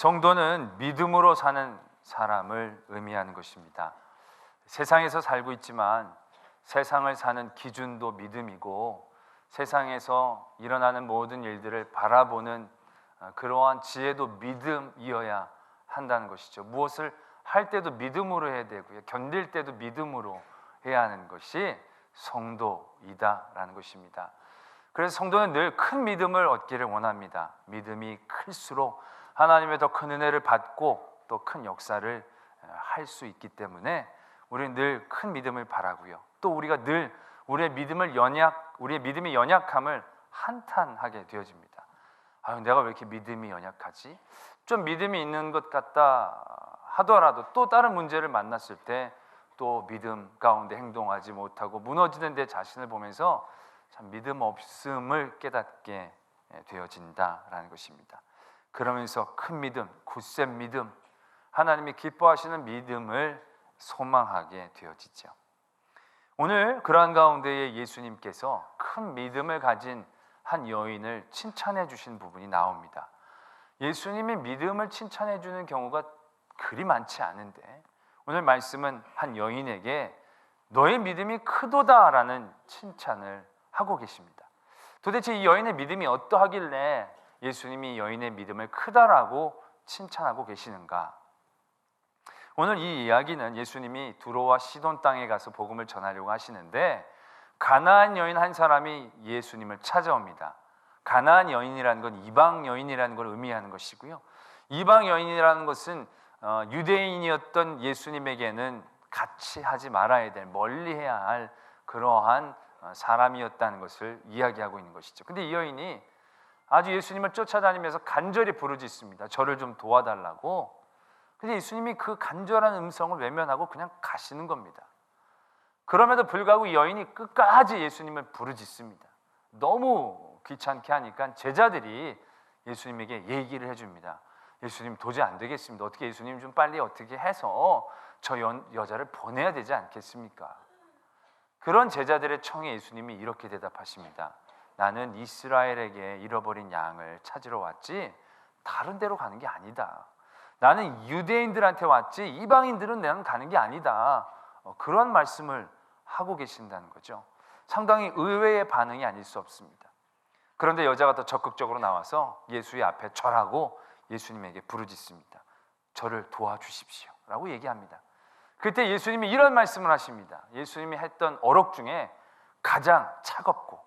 성도는 믿음으로 사는 사람을 의미하는 것입니다. 세상에서 살고 있지만 세상을 사는 기준도 믿음이고, 세상에서 일어나는 모든 일들을 바라보는 그러한 지혜도 믿음이어야 한다는 것이죠. 무엇을 할 때도 믿음으로 해야 되고요, 견딜 때도 믿음으로 해야 하는 것이 성도이다라는 것입니다. 그래서 성도는 늘 큰 믿음을 얻기를 원합니다. 믿음이 클수록 하나님의 더 큰 은혜를 받고 또 큰 역사를 할 수 있기 때문에 우리는 늘 큰 믿음을 바라고요. 또 우리가 늘 우리의 믿음의 연약함을 한탄하게 되어집니다. 내가 왜 이렇게 믿음이 연약하지? 좀 믿음이 있는 것 같다 하더라도 또 다른 문제를 만났을 때 또 믿음 가운데 행동하지 못하고 무너지는 내 자신을 보면서 참 믿음 없음을 깨닫게 되어진다라는 것입니다. 그러면서 큰 믿음, 굳센 믿음, 하나님이 기뻐하시는 믿음을 소망하게 되어지죠. 오늘 그러한 가운데에 예수님께서 큰 믿음을 가진 한 여인을 칭찬해 주신 부분이 나옵니다. 예수님이 믿음을 칭찬해 주는 경우가 그리 많지 않은데, 오늘 말씀은 한 여인에게 너의 믿음이 크도다라는 칭찬을 하고 계십니다. 도대체 이 여인의 믿음이 어떠하길래 예수님이 여인의 믿음을 크다라고 칭찬하고 계시는가? 오늘 이 이야기는 예수님이 두로와 시돈 땅에 가서 복음을 전하려고 하시는데, 가나안 여인 한 사람이 예수님을 찾아옵니다. 가나안 여인이라는 건 이방 여인이라는 걸 의미하는 것이고요, 이방 여인이라는 것은 유대인이었던 예수님에게는 같이 하지 말아야 될, 멀리해야 할 그러한 사람이었다는 것을 이야기하고 있는 것이죠. 근데 이 여인이 아주 예수님을 쫓아다니면서 간절히 부르짖습니다. 저를 좀 도와달라고. 근데 예수님이 그 간절한 음성을 외면하고 그냥 가시는 겁니다. 그럼에도 불구하고 이 여인이 끝까지 예수님을 부르짖습니다. 너무 귀찮게 하니까 제자들이 예수님에게 얘기를 해줍니다. 예수님, 도저히 안 되겠습니다. 어떻게 예수님 좀 빨리 어떻게 해서 저 여자를 보내야 되지 않겠습니까? 그런 제자들의 청에 예수님이 이렇게 대답하십니다. 나는 이스라엘에게 잃어버린 양을 찾으러 왔지 다른 데로 가는 게 아니다. 나는 유대인들한테 왔지 이방인들은 나는 가는 게 아니다. 그런 말씀을 하고 계신다는 거죠. 상당히 의외의 반응이 아닐 수 없습니다. 그런데 여자가 더 적극적으로 나와서 예수의 앞에 절하고 예수님에게 부르짖습니다. 저를 도와주십시오 라고 얘기합니다. 그때 예수님이 이런 말씀을 하십니다. 예수님이 했던 어록 중에 가장 차갑고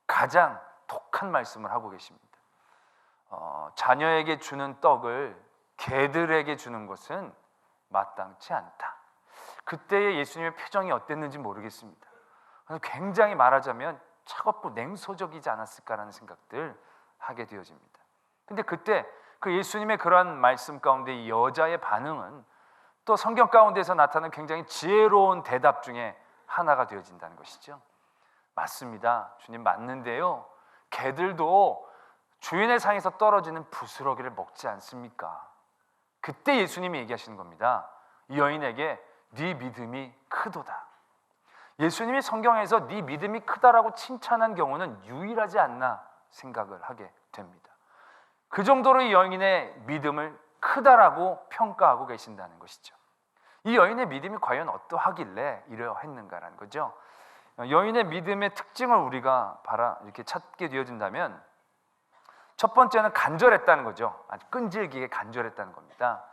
가장 독한 말씀을 하고 계십니다. 자녀에게 주는 떡을 개들에게 주는 것은 마땅치 않다. 그때의 예수님의 표정이 어땠는지 모르겠습니다. 굉장히 말하자면 차갑고 냉소적이지 않았을까라는 생각들 하게 되어집니다. 근데 그때 그 예수님의 그러한 말씀 가운데 이 여자의 반응은 또 성경 가운데서 나타나는 굉장히 지혜로운 대답 중에 하나가 되어진다는 것이죠. 맞습니다. 주님, 맞는데요, 개들도 주인의 상에서 떨어지는 부스러기를 먹지 않습니까? 그때 예수님이 얘기하시는 겁니다. 이 여인에게 네 믿음이 크도다. 예수님이 성경에서 네 믿음이 크다라고 칭찬한 경우는 유일하지 않나 생각을 하게 됩니다. 그 정도로 이 여인의 믿음을 크다라고 평가하고 계신다는 것이죠. 이 여인의 믿음이 과연 어떠하길래 이러했는가라는 거죠. 여인의 믿음의 특징을 우리가 이렇게 찾게 되어진다면, 첫 번째는 간절했다는 거죠. 아주 끈질기게 간절했다는 겁니다.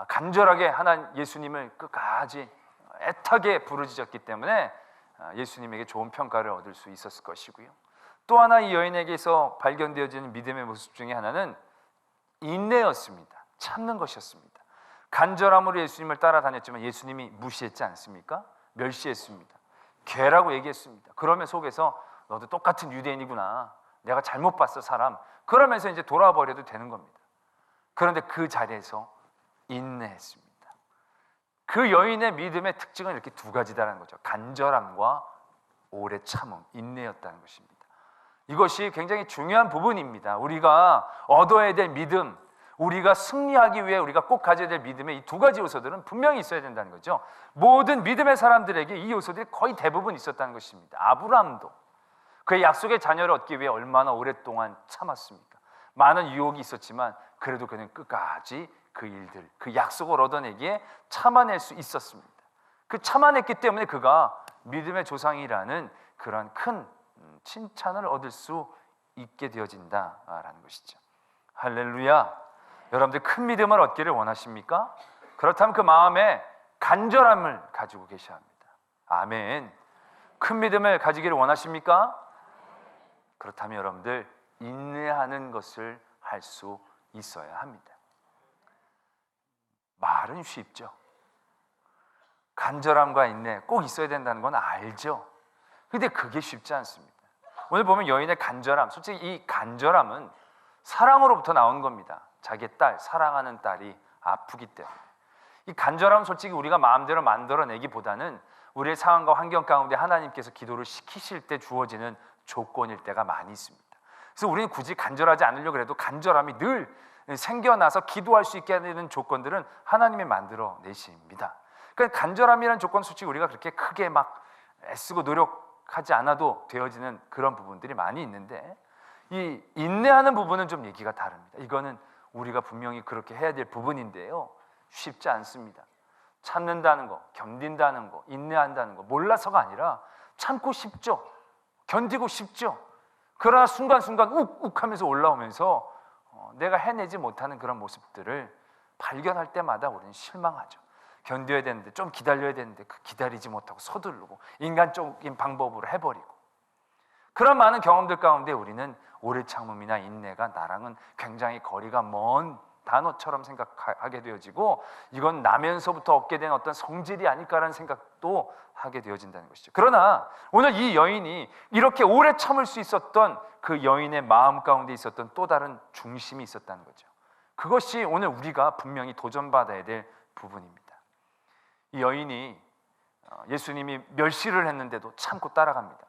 간절하게 예수님을 끝까지 애타게 부르짖었기 때문에 예수님에게 좋은 평가를 얻을 수 있었을 것이고요. 또 하나 이 여인에게서 발견되어지는 믿음의 모습 중에 하나는 인내였습니다. 참는 것이었습니다. 간절함으로 예수님을 따라다녔지만 예수님이 무시했지 않습니까? 멸시했습니다. 개라고 얘기했습니다. 그러면 속에서 너도 똑같은 유대인이구나, 내가 잘못 봤어 사람, 그러면서 이제 돌아버려도 되는 겁니다. 그런데 그 자리에서 인내했습니다. 그 여인의 믿음의 특징은 이렇게 두 가지다라는 거죠. 간절함과 오래 참음, 인내였다는 것입니다. 이것이 굉장히 중요한 부분입니다. 우리가 얻어야 될 믿음, 우리가 승리하기 위해 우리가 꼭 가져야 될 믿음의 이 두 가지 요소들은 분명히 있어야 된다는 거죠. 모든 믿음의 사람들에게 이 요소들이 거의 대부분 있었다는 것입니다. 아브라함도 그의 약속의 자녀를 얻기 위해 얼마나 오랫동안 참았습니까? 많은 유혹이 있었지만 그래도 그는 끝까지 그 일들, 그 약속을 얻어내기에 참아낼 수 있었습니다. 그 참아냈기 때문에 그가 믿음의 조상이라는 그런 큰 칭찬을 얻을 수 있게 되어진다라는 것이죠. 할렐루야. 여러분들 큰 믿음을 얻기를 원하십니까? 그렇다면 그 마음에 간절함을 가지고 계셔야 합니다. 아멘. 큰 믿음을 가지기를 원하십니까? 그렇다면 여러분들 인내하는 것을 할 수 있어야 합니다. 말은 쉽죠. 간절함과 인내 꼭 있어야 된다는 건 알죠. 근데 그게 쉽지 않습니다. 오늘 보면 여인의 간절함, 솔직히 이 간절함은 사랑으로부터 나온 겁니다. 자기의 딸, 사랑하는 딸이 아프기 때문에. 이 간절함은 솔직히 우리가 마음대로 만들어내기보다는 우리의 상황과 환경 가운데 하나님께서 기도를 시키실 때 주어지는 조건일 때가 많이 있습니다. 그래서 우리는 굳이 간절하지 않으려고 해도 간절함이 늘 생겨나서 기도할 수 있게 되는 조건들은 하나님이 만들어 내십니다. 그러니까 간절함이라는 조건 솔직히 우리가 그렇게 크게 막 애쓰고 노력하지 않아도 되어지는 그런 부분들이 많이 있는데, 이 인내하는 부분은 좀 얘기가 다릅니다. 이거는 우리가 분명히 그렇게 해야 될 부분인데요, 쉽지 않습니다. 참는다는 거, 견딘다는 거, 인내한다는 거 몰라서가 아니라 참고 싶죠. 견디고 싶죠. 그러나 순간순간 욱욱 하면서 올라오면서 내가 해내지 못하는 그런 모습들을 발견할 때마다 우리는 실망하죠. 견뎌야 되는데, 좀 기다려야 되는데 그 기다리지 못하고 서두르고 인간적인 방법으로 해버리고, 그런 많은 경험들 가운데 우리는 오래 참음이나 인내가 나랑은 굉장히 거리가 먼 단어처럼 생각하게 되어지고, 이건 나면서부터 얻게 된 어떤 성질이 아닐까라는 생각도 하게 되어진다는 것이죠. 그러나 오늘 이 여인이 이렇게 오래 참을 수 있었던 그 여인의 마음 가운데 있었던 또 다른 중심이 있었다는 거죠. 그것이 오늘 우리가 분명히 도전받아야 될 부분입니다. 이 여인이 예수님이 멸시를 했는데도 참고 따라갑니다.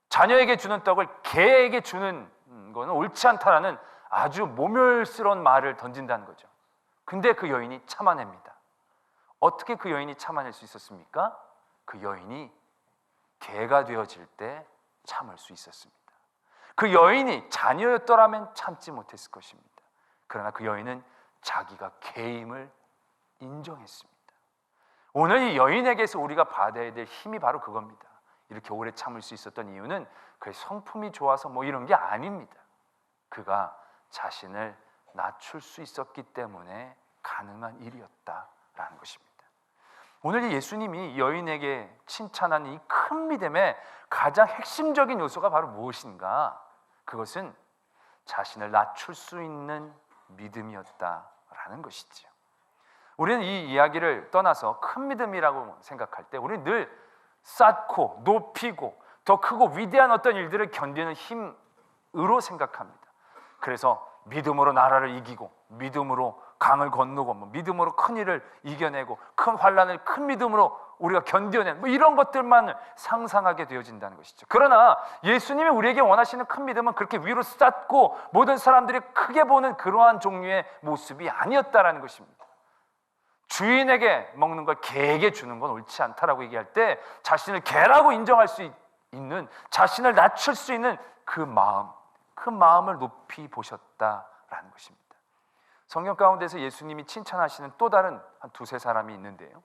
자녀에게 주는 떡을 개에게 주는 거는 옳지 않다라는 아주 모멸스러운 말을 던진다는 거죠. 근데 그 여인이 참아냅니다. 어떻게 그 여인이 참아낼 수 있었습니까? 그 여인이 개가 되어질 때 참을 수 있었습니다. 그 여인이 자녀였더라면 참지 못했을 것입니다. 그러나 그 여인은 자기가 개임을 인정했습니다. 오늘 이 여인에게서 우리가 받아야 될 힘이 바로 그겁니다. 이렇게 오래 참을 수 있었던 이유는 그의 성품이 좋아서 뭐 이런 게 아닙니다. 그가 자신을 낮출 수 있었기 때문에 가능한 일이었다라는 것입니다. 오늘 이 예수님이 여인에게 칭찬한 이 큰 믿음의 가장 핵심적인 요소가 바로 무엇인가? 그것은 자신을 낮출 수 있는 믿음이었다라는 것이죠. 우리는 이 이야기를 떠나서 큰 믿음이라고 생각할 때 우리는 늘 쌓고 높이고 더 크고 위대한 어떤 일들을 견디는 힘으로 생각합니다. 그래서 믿음으로 나라를 이기고, 믿음으로 강을 건너고, 믿음으로 큰 일을 이겨내고, 큰 환난을 큰 믿음으로 우리가 견뎌낸 이런 것들만 상상하게 되어진다는 것이죠. 그러나 예수님이 우리에게 원하시는 큰 믿음은 그렇게 위로 쌓고 모든 사람들이 크게 보는 그러한 종류의 모습이 아니었다라는 것입니다. 주인에게 먹는 걸 개에게 주는 건 옳지 않다라고 얘기할 때 자신을 개라고 인정할 수 있는, 자신을 낮출 수 있는 그 마음을 높이 보셨다라는 것입니다. 성경 가운데서 예수님이 칭찬하시는 또 다른 한 두세 사람이 있는데요,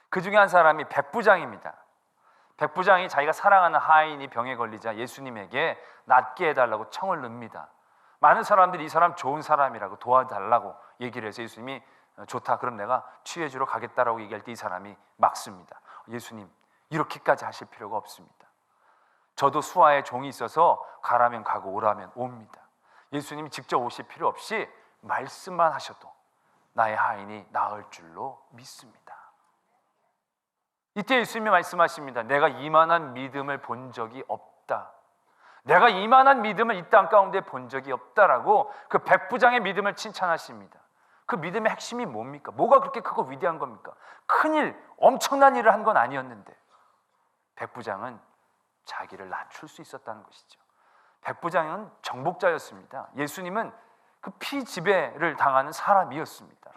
그 중에 한 사람이 백부장입니다. 백부장이 자기가 사랑하는 하인이 병에 걸리자 예수님에게 낫게 해달라고 청을 늡니다. 많은 사람들이 이 사람 좋은 사람이라고 도와달라고 얘기를 해서 예수님이 좋다, 그럼 내가 치유해주러 가겠다라고 얘기할 때 이 사람이 막습니다. 예수님, 이렇게까지 하실 필요가 없습니다. 저도 수하에 종이 있어서 가라면 가고 오라면 옵니다. 예수님이 직접 오실 필요 없이 말씀만 하셔도 나의 하인이 나을 줄로 믿습니다. 이때 예수님이 말씀하십니다. 내가 이만한 믿음을 본 적이 없다. 내가 이만한 믿음을 이 땅 가운데 본 적이 없다라고 그 백부장의 믿음을 칭찬하십니다. 그 믿음의 핵심이 뭡니까? 뭐가 그렇게 크고 위대한 겁니까? 큰일, 엄청난 일을 한 건 아니었는데 백부장은 자기를 낮출 수 있었다는 것이죠. 백부장은 정복자였습니다. 예수님은 그 피지배를 당하는 사람이었습니다.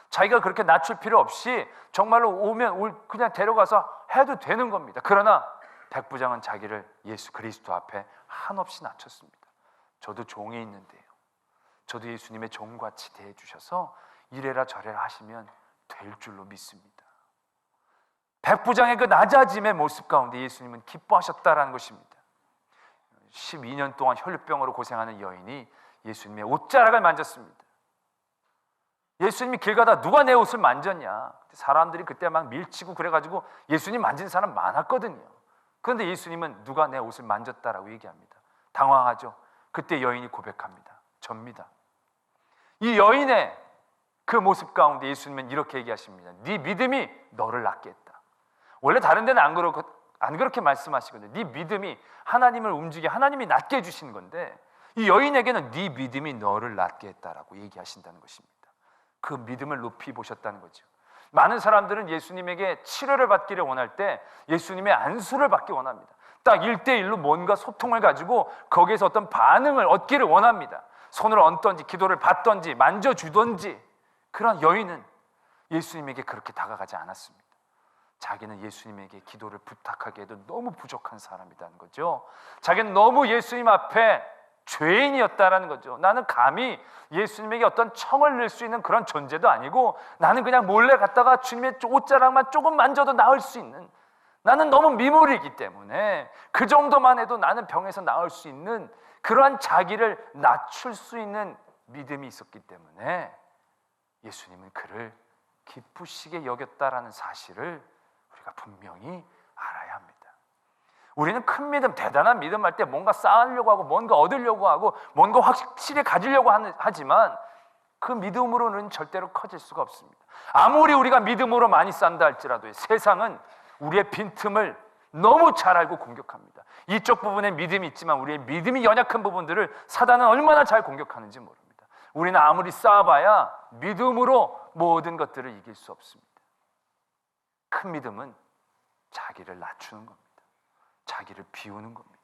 자기가 그렇게 낮출 필요 없이 정말로 오면 그냥 데려가서 해도 되는 겁니다. 그러나 백부장은 자기를 예수 그리스도 앞에 한없이 낮췄습니다. 저도 종이 있는데요, 저도 예수님의 종같이 대해 주셔서 이래라 저래라 하시면 될 줄로 믿습니다. 백부장의 그 낮아짐의 모습 가운데 예수님은 기뻐하셨다라는 것입니다. 12년 동안 혈루병으로 고생하는 여인이 예수님의 옷자락을 만졌습니다. 예수님이 길 가다 누가 내 옷을 만졌냐? 사람들이 그때 막 밀치고 그래가지고 예수님 만진 사람 많았거든요. 그런데 예수님은 누가 내 옷을 만졌다라고 얘기합니다. 당황하죠. 그때 여인이 고백합니다. 접니다. 이 여인의 그 모습 가운데 예수님은 이렇게 얘기하십니다. 네 믿음이 너를 낫게 했다. 원래 다른 데는 안 그렇게 말씀하시거든요. 네 믿음이 하나님을 움직여 하나님이 낫게 해주시는 건데 이 여인에게는 네 믿음이 너를 낫게 했다라고 얘기하신다는 것입니다. 그 믿음을 높이 보셨다는 거죠. 많은 사람들은 예수님에게 치료를 받기를 원할 때 예수님의 안수를 받기 원합니다. 딱 1대1로 뭔가 소통을 가지고 거기에서 어떤 반응을 얻기를 원합니다. 손을 얹던지 기도를 받던지 만져주던지. 그런 여인은 예수님에게 그렇게 다가가지 않았습니다. 자기는 예수님에게 기도를 부탁하기에도 너무 부족한 사람이라는 거죠. 자기는 너무 예수님 앞에 죄인이었다라는 거죠. 나는 감히 예수님에게 어떤 청을 낼 수 있는 그런 존재도 아니고 나는 그냥 몰래 갔다가 주님의 옷자락만 조금 만져도 나을 수 있는, 나는 너무 미물이기 때문에 그 정도만 해도 나는 병에서 나을 수 있는 그러한 자기를 낮출 수 있는 믿음이 있었기 때문에 예수님은 그를 기쁘시게 여겼다라는 사실을 우리가 분명히 알아야 합니다. 우리는 큰 믿음, 대단한 믿음 할 때 뭔가 쌓으려고 하고 뭔가 얻으려고 하고 뭔가 확실히 가지려고 하지만 그 믿음으로는 절대로 커질 수가 없습니다. 아무리 우리가 믿음으로 많이 쌓는다 할지라도 세상은 우리의 빈틈을 너무 잘 알고 공격합니다. 이쪽 부분에 믿음이 있지만 우리의 믿음이 연약한 부분들을 사단은 얼마나 잘 공격하는지 모릅니다. 우리는 아무리 쌓아봐야 믿음으로 모든 것들을 이길 수 없습니다. 큰 믿음은 자기를 낮추는 겁니다. 자기를 비우는 겁니다.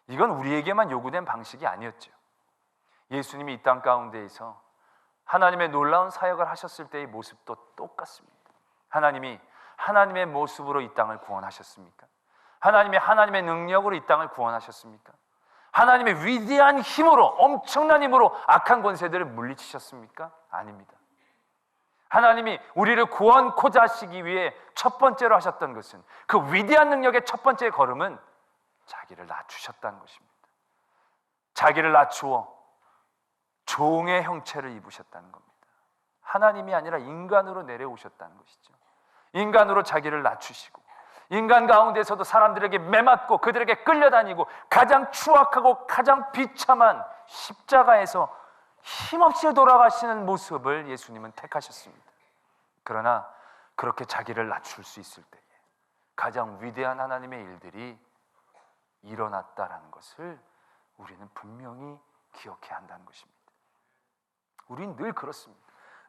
이건 우리에게만 요구된 방식이 아니었죠. 예수님이 이 땅 가운데에서 하나님의 놀라운 사역을 하셨을 때의 모습도 똑같습니다. 하나님이 하나님의 모습으로 이 땅을 구원하셨습니까? 하나님이 하나님의 능력으로 이 땅을 구원하셨습니까? 하나님의 위대한 힘으로, 엄청난 힘으로 악한 권세들을 물리치셨습니까? 아닙니다. 하나님이 우리를 구원코자 하시기 위해 첫 번째로 하셨던 것은, 그 위대한 능력의 첫 번째 걸음은 자기를 낮추셨다는 것입니다. 자기를 낮추어 종의 형체를 입으셨다는 겁니다. 하나님이 아니라 인간으로 내려오셨다는 것이죠. 인간으로 자기를 낮추시고 인간 가운데서도 사람들에게 매맞고 그들에게 끌려다니고 가장 추악하고 가장 비참한 십자가에서 힘없이 돌아가시는 모습을 예수님은 택하셨습니다. 그러나 그렇게 자기를 낮출 수 있을 때에 가장 위대한 하나님의 일들이 일어났다라는 것을 우리는 분명히 기억해야 한다는 것입니다. 우리는 늘 그렇습니다.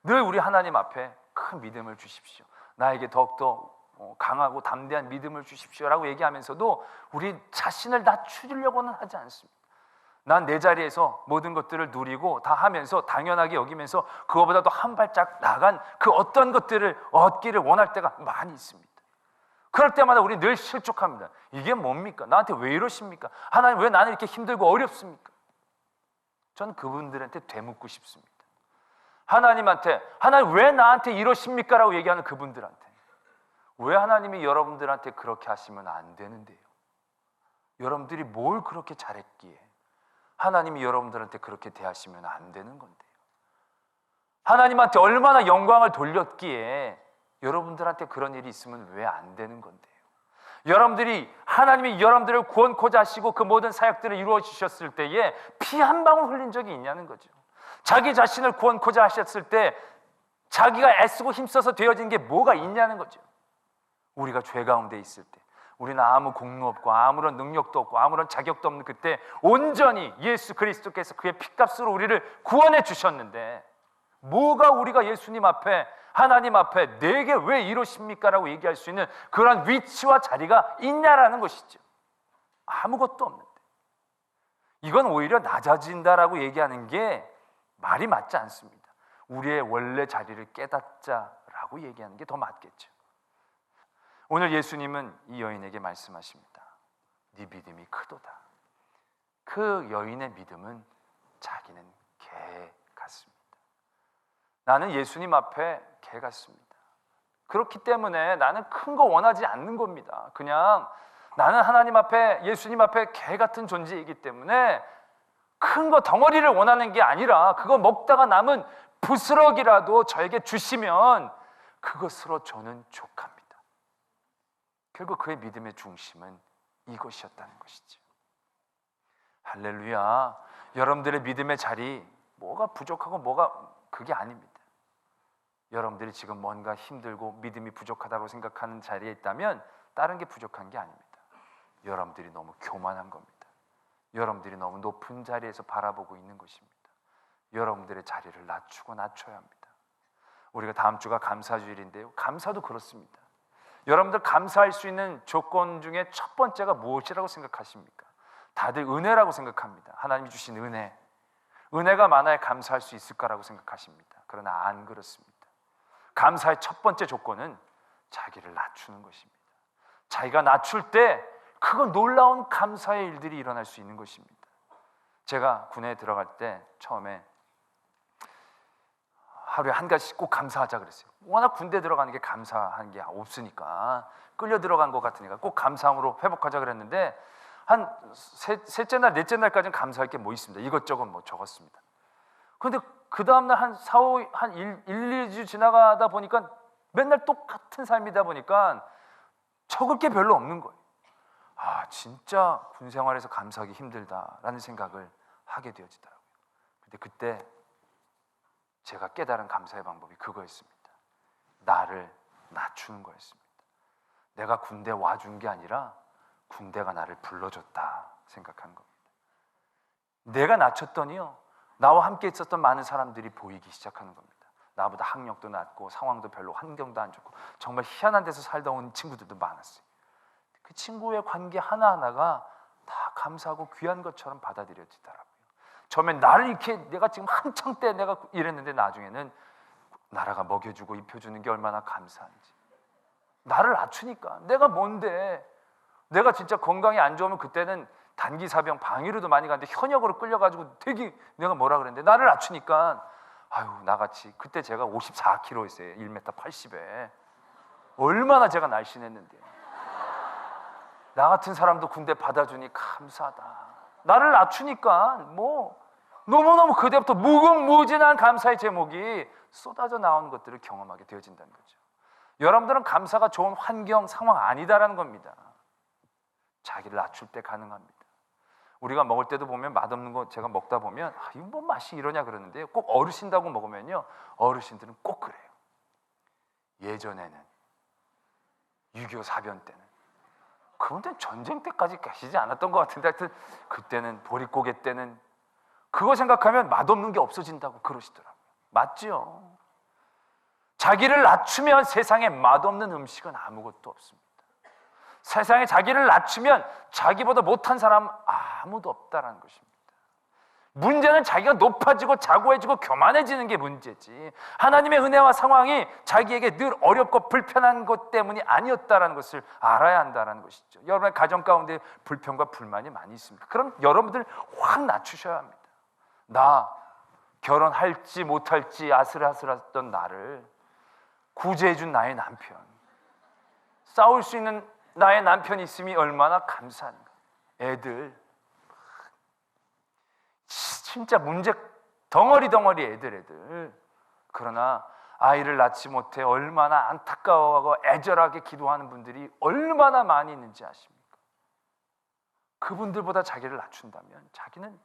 늘 우리 하나님 앞에 큰 믿음을 주십시오, 나에게 더욱더 강하고 담대한 믿음을 주십시오라고 얘기하면서도 우리 자신을 낮추려고는 하지 않습니다. 난 내 자리에서 모든 것들을 누리고 다 하면서 당연하게 여기면서 그거보다도 한 발짝 나간 그 어떤 것들을 얻기를 원할 때가 많이 있습니다. 그럴 때마다 우리 늘 실족합니다. 이게 뭡니까? 나한테 왜 이러십니까? 하나님 왜 나는 이렇게 힘들고 어렵습니까? 저는 그분들한테 되묻고 싶습니다. 하나님한테 하나님 왜 나한테 이러십니까? 라고 얘기하는 그분들한테 왜 하나님이 여러분들한테 그렇게 하시면 안 되는데요? 여러분들이 뭘 그렇게 잘했기에 하나님이 여러분들한테 그렇게 대하시면 안 되는 건데요? 하나님한테 얼마나 영광을 돌렸기에 여러분들한테 그런 일이 있으면 왜 안 되는 건데요? 여러분들이 하나님이 여러분들을 구원코자 하시고 그 모든 사역들을 이루어 주셨을 때에 피 한 방울 흘린 적이 있냐는 거죠. 자기 자신을 구원코자 하셨을 때 자기가 애쓰고 힘써서 되어진 게 뭐가 있냐는 거죠. 우리가 죄 가운데 있을 때 우리는 아무 공로 없고 아무런 능력도 없고 아무런 자격도 없는 그때 온전히 예수 그리스도께서 그의 피값으로 우리를 구원해 주셨는데 뭐가 우리가 예수님 앞에 하나님 앞에 내게 왜 이러십니까? 라고 얘기할 수 있는 그런 위치와 자리가 있냐라는 것이죠. 아무것도 없는데 이건 오히려 낮아진다라고 얘기하는 게 말이 맞지 않습니다. 우리의 원래 자리를 깨닫자라고 얘기하는 게 더 맞겠죠. 오늘 예수님은 이 여인에게 말씀하십니다. 네 믿음이 크도다. 그 여인의 믿음은 자기는 나는 예수님 앞에 개 같습니다. 그렇기 때문에 나는 큰 거 원하지 않는 겁니다. 그냥 나는 하나님 앞에, 예수님 앞에 개 같은 존재이기 때문에 큰 거 덩어리를 원하는 게 아니라 그거 먹다가 남은 부스럭이라도 저에게 주시면 그것으로 저는 족합니다. 결국 그의 믿음의 중심은 이것이었다는 것이죠. 할렐루야. 여러분들의 믿음의 자리, 뭐가 부족하고 뭐가, 그게 아닙니다. 여러분들이 지금 뭔가 힘들고 믿음이 부족하다고 생각하는 자리에 있다면 다른 게 부족한 게 아닙니다. 여러분들이 너무 교만한 겁니다. 여러분들이 너무 높은 자리에서 바라보고 있는 것입니다. 여러분들의 자리를 낮춰야 합니다. 우리가 다음 주가 감사주일인데요, 감사도 그렇습니다. 여러분들 감사할 수 있는 조건 중에 첫 번째가 무엇이라고 생각하십니까? 다들 은혜라고 생각합니다. 하나님이 주신 은혜, 은혜가 많아야 감사할 수 있을까라고 생각하십니다. 그러나 안 그렇습니다. 감사의 첫 번째 조건은 자기를 낮추는 것입니다. 자기가 낮출 때 그건 놀라운 감사의 일들이 일어날 수 있는 것입니다. 제가 군에 들어갈 때 처음에 하루에 한 가지씩 꼭 감사하자 그랬어요. 워낙 군대 들어가는 게 감사한 게 없으니까, 끌려 들어간 것 같으니까 꼭 감사함으로 회복하자 그랬는데 한 셋째 날, 넷째 날까지는 감사할 게 뭐 있습니다. 이것저것 뭐 적었습니다. 그런데 그 다음날 한 4, 5, 한 1, 2주 지나가다 보니까 맨날 똑같은 삶이다 보니까 적을 게 별로 없는 거예요. 아, 진짜 군 생활에서 감사하기 힘들다라는 생각을 하게 되어지더라고요. 근데 그때 제가 깨달은 감사의 방법이 그거였습니다. 나를 낮추는 거였습니다. 내가 군대 와준 게 아니라 군대가 나를 불러줬다 생각한 겁니다. 내가 낮췄더니요, 나와 함께 있었던 많은 사람들이 보이기 시작하는 겁니다. 나보다 학력도 낮고 상황도 별로, 환경도 안 좋고 정말 희한한 데서 살다 온 친구들도 많았어요. 그 친구의 관계 하나하나가 다 감사하고 귀한 것처럼 받아들여지더라고요. 처음엔 나를 이렇게, 내가 지금 한창 때 내가 이랬는데 나중에는 나라가 먹여주고 입혀주는 게 얼마나 감사한지. 나를 낮추니까 내가 뭔데, 내가 진짜 건강이 안 좋으면 그때는 단기사병 방위로도 많이 갔는데 현역으로 끌려가지고 되게 내가 뭐라 그랬는데 나를 낮추니까, 아유, 나같이 그때 제가 54kg였어요. 1m 80에 얼마나 제가 날씬했는데, 나 같은 사람도 군대 받아주니 감사하다. 나를 낮추니까 뭐 너무너무 그때부터 무궁무진한 감사의 제목이 쏟아져 나오는 것들을 경험하게 되어진다는 거죠. 여러분들은 감사가 좋은 환경, 상황 아니다라는 겁니다. 자기를 낮출 때 가능합니다. 우리가 먹을 때도 보면 맛없는 거 제가 먹다 보면 이거 뭐 맛이 이러냐 그러는데, 꼭 어르신다고 먹으면요, 어르신들은 꼭 그래요. 예전에는 6.25 사변 때는, 그분들은 전쟁 때까지 가시지 않았던 것 같은데 하여튼 그때는, 보릿고개 때는 그거 생각하면 맛없는 게 없어진다고 그러시더라고요. 맞죠? 자기를 낮추면 세상에 맛없는 음식은 아무것도 없습니다. 세상에 자기를 낮추면 자기보다 못한 사람 아무도 없다라는 것입니다. 문제는 자기가 높아지고 자고해지고 교만해지는 게 문제지, 하나님의 은혜와 상황이 자기에게 늘 어렵고 불편한 것 때문이 아니었다라는 것을 알아야 한다는 것이죠. 여러분의 가정 가운데 불평과 불만이 많이 있습니까? 그럼 여러분들 확 낮추셔야 합니다. 나 결혼할지 못할지 아슬아슬했던 나를 구제해준 나의 남편, 싸울 수 있는 나의 남편이 있음이 얼마나 감사한가. 애들 진짜 문제 덩어리 애들. 그러나 아이를 낳지 못해 얼마나 안타까워하고 애절하게 기도하는 분들이 얼마나 많이 있는지 아십니까? 그분들보다 자기를 낮춘다면 자기는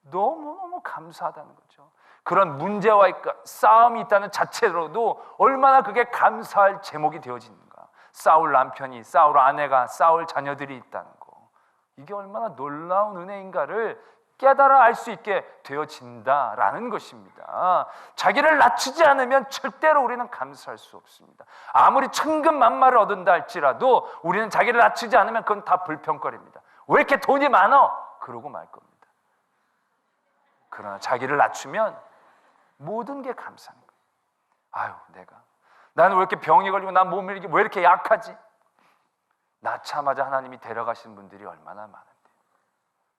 너무너무 감사하다는 거죠. 그런 문제와 싸움이 있다는 자체로도 얼마나 그게 감사할 제목이 되어지는가. 싸울 남편이, 싸울 아내가, 싸울 자녀들이 있다는 거, 이게 얼마나 놀라운 은혜인가를 깨달아 알 수 있게 되어진다라는 것입니다. 자기를 낮추지 않으면 절대로 우리는 감사할 수 없습니다. 아무리 천근만마를 얻은다 할지라도 우리는 자기를 낮추지 않으면 그건 다 불평거리입니다. 왜 이렇게 돈이 많아? 그러고 말 겁니다. 그러나 자기를 낮추면 모든 게 감사한 거예요. 아유, 나는 왜 이렇게 병이 걸리고 난 몸이 왜 이렇게 약하지? 낳자마자 하나님이 데려가신 분들이 얼마나 많은데,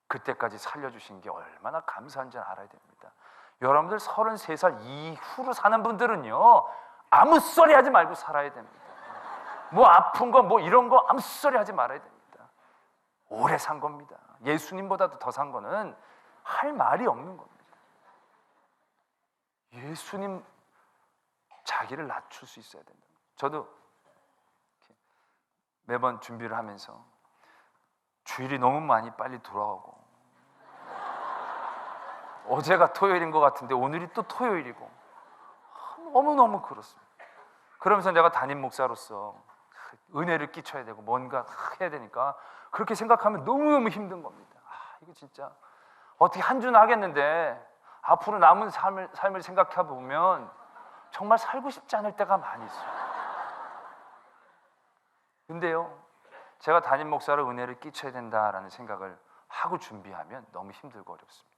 그때까지 살려주신 게 얼마나 감사한지 알아야 됩니다. 여러분들 33살 이후로 사는 분들은요, 아무 소리 하지 말고 살아야 됩니다. 뭐 아픈 거 뭐 이런 거 아무 소리 하지 말아야 됩니다. 오래 산 겁니다. 예수님보다도 더 산 거는 할 말이 없는 겁니다. 예수님 자기를 낮출 수 있어야 된다. 저도 매번 준비를 하면서 주일이 너무 많이 빨리 돌아오고, 어제가 토요일인 것 같은데 오늘이 또 토요일이고, 너무너무 그렇습니다. 그러면서 내가 담임 목사로서 은혜를 끼쳐야 되고 뭔가 해야 되니까 그렇게 생각하면 너무너무 힘든 겁니다. 이거 진짜 어떻게 한 주는 하겠는데 앞으로 남은 삶을 생각해 보면 정말 살고 싶지 않을 때가 많이 있어요. 근데요, 제가 담임 목사로 은혜를 끼쳐야 된다라는 생각을 하고 준비하면 너무 힘들고 어렵습니다.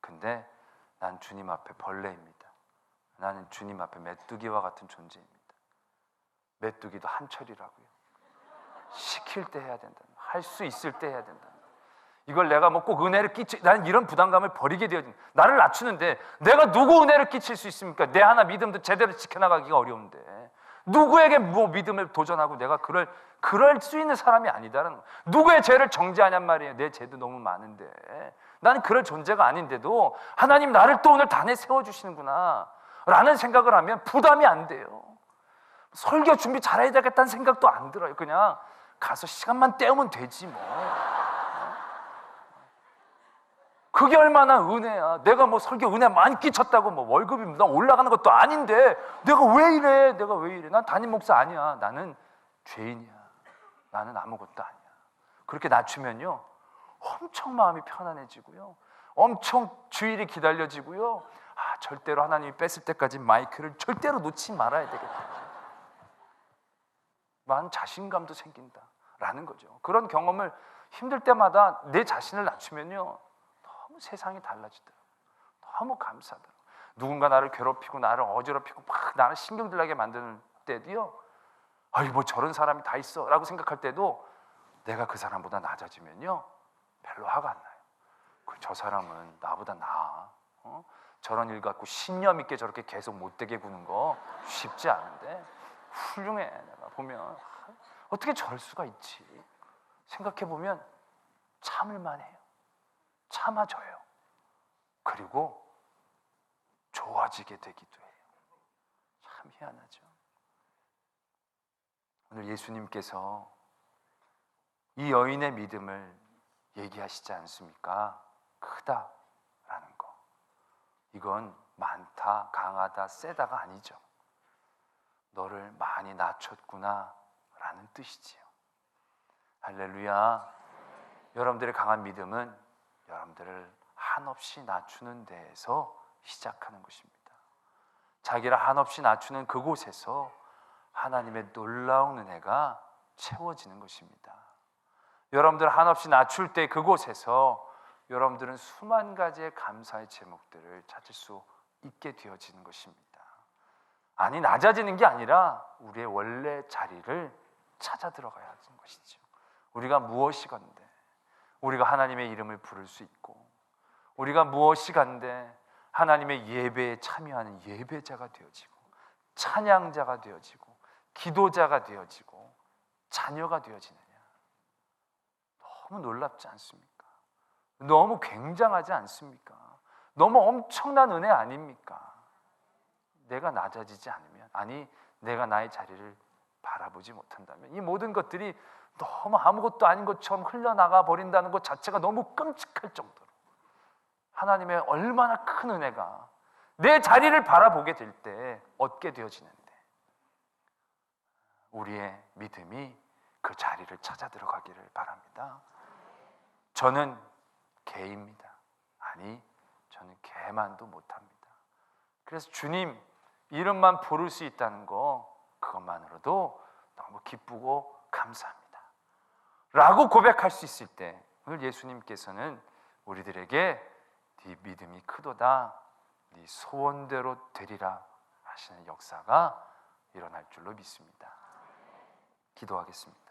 근데 난 주님 앞에 벌레입니다. 나는 주님 앞에 메뚜기와 같은 존재입니다. 메뚜기도 한철이라고요. 시킬 때 해야 된다. 할 수 있을 때 해야 된다. 이걸 내가 뭐 꼭 은혜를 나는 이런 부담감을 버리게 되어진, 나를 낮추는데 내가 누구 은혜를 끼칠 수 있습니까? 내 하나 믿음도 제대로 지켜나가기가 어려운데 누구에게 뭐 믿음을 도전하고 내가 그럴 수 있는 사람이 아니다라는 거예요. 누구의 죄를 정죄하냔 말이에요. 내 죄도 너무 많은데 나는 그럴 존재가 아닌데도 하나님 나를 또 오늘 단에 세워주시는구나 라는 생각을 하면 부담이 안 돼요. 설교 준비 잘해야 되겠다는 생각도 안 들어요. 그냥 가서 시간만 때우면 되지 뭐. 그게 얼마나 은혜야. 내가 뭐 설교 은혜 많이 끼쳤다고 뭐 월급이 나 올라가는 것도 아닌데 내가 왜 이래? 내가 왜 이래? 난 담임 목사 아니야. 나는 죄인이야. 나는 아무것도 아니야. 그렇게 낮추면요, 엄청 마음이 편안해지고요, 엄청 주일이 기다려지고요, 절대로 하나님이 뺐을 때까지 마이크를 절대로 놓지 말아야 되겠다. 만 자신감도 생긴다라는 거죠. 그런 경험을 힘들 때마다 내 자신을 낮추면요, 너무 세상이 달라지더라고요. 너무 감사하더라고요. 누군가 나를 괴롭히고 나를 어지럽히고 막 나를 신경들나게 만드는 때도요, 뭐 저런 사람이 다 있어 라고 생각할 때도 내가 그 사람보다 낮아지면요 별로 화가 안 나요. 저 사람은 나보다 나아. 저런 일 갖고 신념 있게 저렇게 계속 못되게 구는 거 쉽지 않은데 훌륭해. 내가 보면 어떻게 저럴 수가 있지 생각해보면 참을만 해요. 참아줘요. 그리고 좋아지게 되기도 해요. 참 희한하죠. 오늘 예수님께서 이 여인의 믿음을 얘기하시지 않습니까? 크다라는 거. 이건 많다, 강하다, 세다가 아니죠. 너를 많이 낮췄구나 라는 뜻이지요. 할렐루야. 여러분들의 강한 믿음은 여러분들을 한없이 낮추는 데에서 시작하는 것입니다. 자기를 한없이 낮추는 그곳에서 하나님의 놀라운 은혜가 채워지는 것입니다. 여러분들 한없이 낮출 때 그곳에서 여러분들은 수만 가지의 감사의 제목들을 찾을 수 있게 되어지는 것입니다. 아니, 낮아지는 게 아니라 우리의 원래 자리를 찾아 들어가야 하는 것이죠. 우리가 무엇이 간데 우리가 하나님의 이름을 부를 수 있고, 우리가 무엇이 간데 하나님의 예배에 참여하는 예배자가 되어지고, 찬양자가 되어지고, 기도자가 되어지고, 자녀가 되어지느냐. 너무 놀랍지 않습니까? 너무 굉장하지 않습니까? 너무 엄청난 은혜 아닙니까? 내가 낮아지지 않으면, 아니 내가 나의 자리를 바라보지 못한다면 이 모든 것들이 너무 아무것도 아닌 것처럼 흘러나가 버린다는 것 자체가 너무 끔찍할 정도로 하나님의 얼마나 큰 은혜가 내 자리를 바라보게 될 때 얻게 되어지는데, 우리의 믿음이 그 자리를 찾아 들어가기를 바랍니다. 저는 개입니다. 아니, 저는 개만도 못합니다. 그래서 주님 이름만 부를 수 있다는 거, 그것만으로도 너무 기쁘고 감사합니다 라고 고백할 수 있을 때, 오늘 예수님께서는 우리들에게 네 믿음이 크도다, 네 소원대로 되리라 하시는 역사가 일어날 줄로 믿습니다. 기도하겠습니다.